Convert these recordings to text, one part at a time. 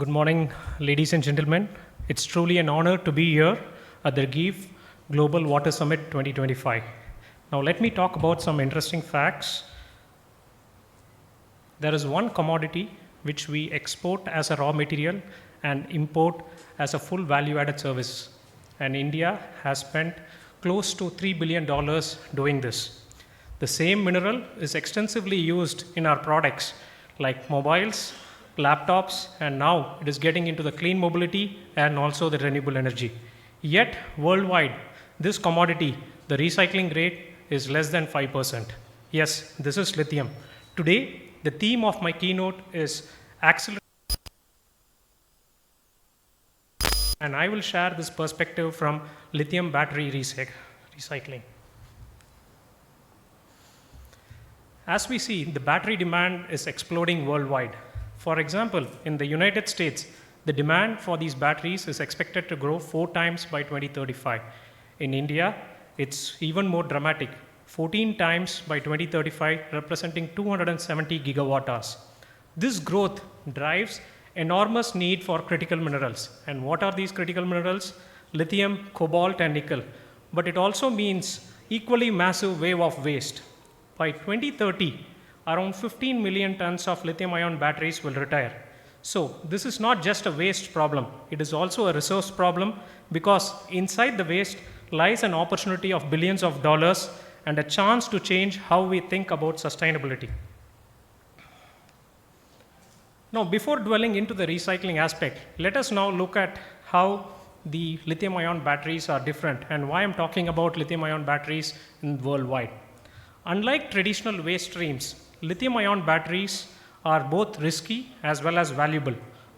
Good morning, ladies and gentlemen. It's truly an honor to be here at the GEEF Global Water Summit 2025. Now, let me talk about some interesting facts. There is one commodity which we export as a raw material and import as a full value-added service. And India has spent close to $3 billion doing this. The same mineral is extensively used in our products like mobiles, laptops, and now it is getting into the clean mobility and also the renewable energy. Yet, worldwide, this commodity, the recycling rate is less than 5%. Yes, this is lithium. Today, the theme of my keynote is accelerate, and I will share this perspective from lithium battery recycling. As we see, the battery demand is exploding worldwide. For example, in the United States, the demand for these batteries is expected to grow 4 times by 2035. In India, it's even more dramatic, 14 times by 2035, representing 270 gigawatt hours. This growth drives enormous need for critical minerals. And what are these critical minerals? Lithium, cobalt, and nickel. But it also means equally massive wave of waste. By 2030, around 15 million tons of lithium-ion batteries will retire. So this is not just a waste problem, it is also a resource problem because inside the waste lies an opportunity of billions of dollars and a chance to change how we think about sustainability. Now, before dwelling into the recycling aspect, let us now look at how the lithium-ion batteries are different and why I'm talking about lithium-ion batteries worldwide. Unlike traditional waste streams, lithium-ion batteries are both risky as well as valuable.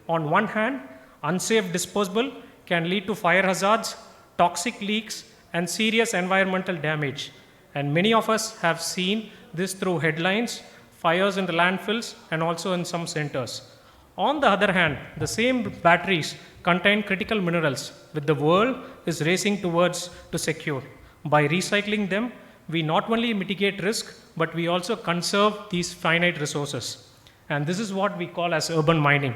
On one hand, unsafe disposal can lead to fire hazards, toxic leaks, and serious environmental damage. And many of us have seen this through headlines, fires in the landfills, and also in some centers. On the other hand, the same batteries contain critical minerals which the world is racing towards to secure. By recycling them, we not only mitigate risk, but we also conserve these finite resources. And this is what we call as urban mining,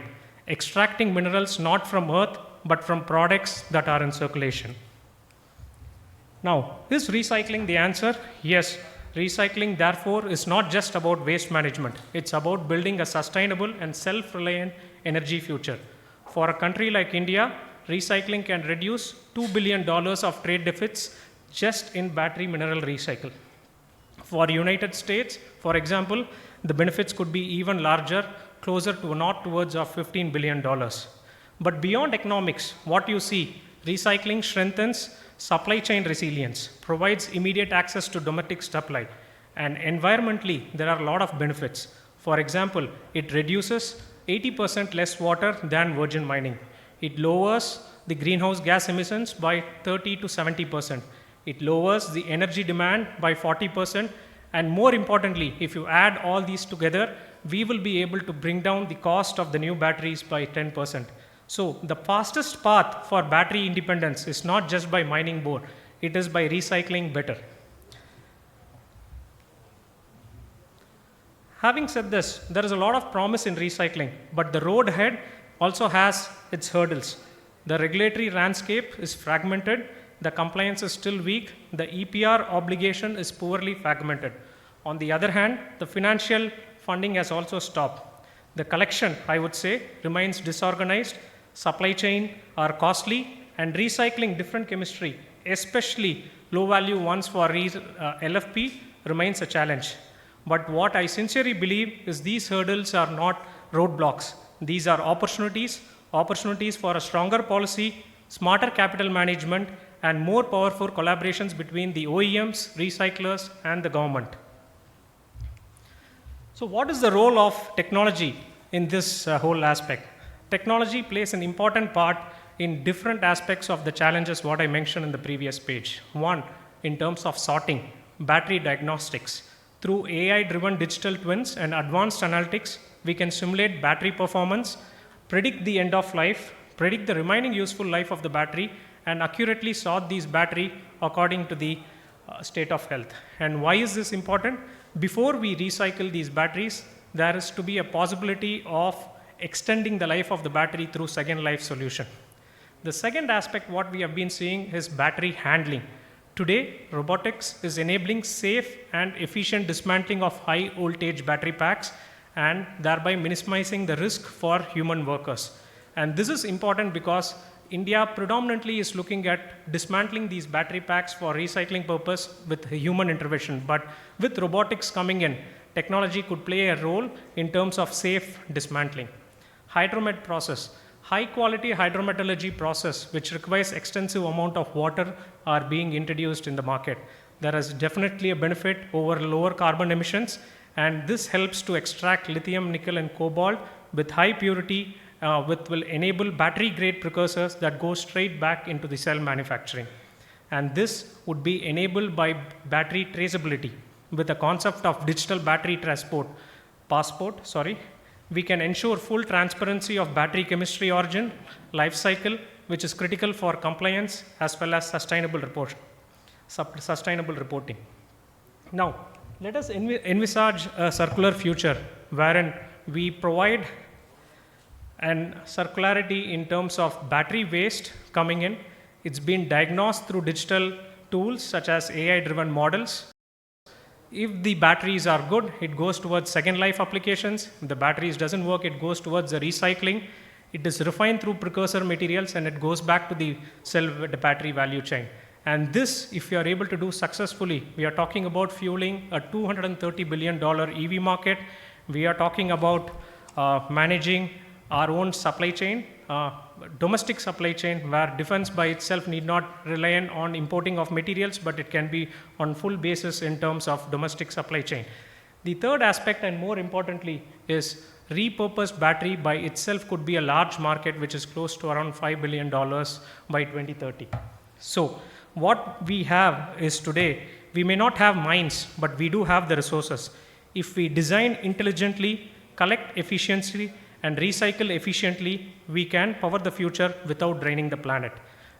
extracting minerals not from earth, but from products that are in circulation. Now, is recycling the answer? Yes. Recycling, therefore, is not just about waste management. It's about building a sustainable and self-reliant energy future. For a country like India, recycling can reduce $2 billion of trade deficits just in battery mineral recycle. For United States, for example, the benefits could be even larger, closer to not towards of $15 billion. But beyond economics, what you see, recycling strengthens supply chain resilience, provides immediate access to domestic supply, and environmentally, there are a lot of benefits. For example, it reduces 80% less water than virgin mining. It lowers the greenhouse gas emissions by 30 to 70%. It lowers the energy demand by 40%. And more importantly, if you add all these together, we will be able to bring down the cost of the new batteries by 10%. So the fastest path for battery independence is not just by mining more, it is by recycling better. Having said this, there is a lot of promise in recycling, but the road ahead also has its hurdles. The regulatory landscape is fragmented, the compliance is still weak, the EPR obligation is poorly fragmented. On the other hand, the financial funding has also stopped. The collection, I would say, remains disorganized, supply chain are costly, and recycling different chemistry, especially low-value ones for LFP, remains a challenge. But what I sincerely believe is these hurdles are not roadblocks. These are opportunities for a stronger policy, smarter capital management, and more powerful collaborations between the OEMs, recyclers, and the government. So what is the role of technology in this whole aspect? Technology plays an important part in different aspects of the challenges what I mentioned in the previous page. One, in terms of sorting, battery diagnostics. Through AI-driven digital twins and advanced analytics, we can simulate battery performance, predict the end of life, predict the remaining useful life of the battery, and accurately sort these battery according to the state of health. And why is this important? Before we recycle these batteries, there is to be a possibility of extending the life of the battery through second life solution. The second aspect what we have been seeing is battery handling. Today, robotics is enabling safe and efficient dismantling of high voltage battery packs and thereby minimizing the risk for human workers. And this is important because India predominantly is looking at dismantling these battery packs for recycling purpose with human intervention. But with robotics coming in, technology could play a role in terms of safe dismantling. Hydromet process. High quality hydrometallurgy process, which requires extensive amount of water, are being introduced in the market. There is definitely a benefit over lower carbon emissions, and this helps to extract lithium, nickel, and cobalt with high purity, which will enable battery grade precursors that go straight back into the cell manufacturing. And this would be enabled by battery traceability with the concept of digital battery passport. We can ensure full transparency of battery chemistry origin, life cycle, which is critical for compliance as well as sustainable reporting. Now, let us envisage a circular future wherein we provide an circularity in terms of battery waste coming in. It's been diagnosed through digital tools such as AI-driven models. If the batteries are good, it goes towards second life applications. If the batteries doesn't work, it goes towards the recycling. It is refined through precursor materials and it goes back to the the battery value chain. And this, if you are able to do successfully, we are talking about fueling a $230 billion EV market. We are talking about managing our own supply chain, domestic supply chain, where defense by itself need not rely on importing of materials, but it can be on full basis in terms of domestic supply chain. The third aspect, and more importantly, is repurposed battery by itself could be a large market, which is close to around $5 billion by 2030. So what we have is today, we may not have mines, but we do have the resources. If we design intelligently, collect efficiently, and recycle efficiently, we can power the future without draining the planet.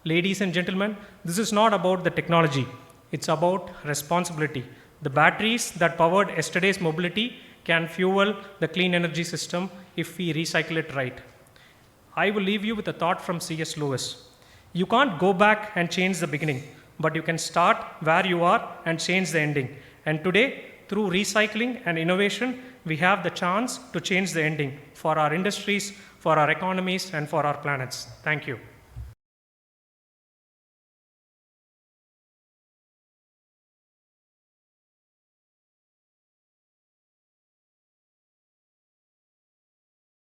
Ladies and gentlemen, this is not about the technology, it's about responsibility. The batteries that powered yesterday's mobility can fuel the clean energy system if we recycle it right. I will leave you with a thought from C.S. Lewis. You can't go back and change the beginning, but you can start where you are and change the ending. And today, through recycling and innovation, we have the chance to change the ending for our industries, for our economies, and for our planets. Thank you.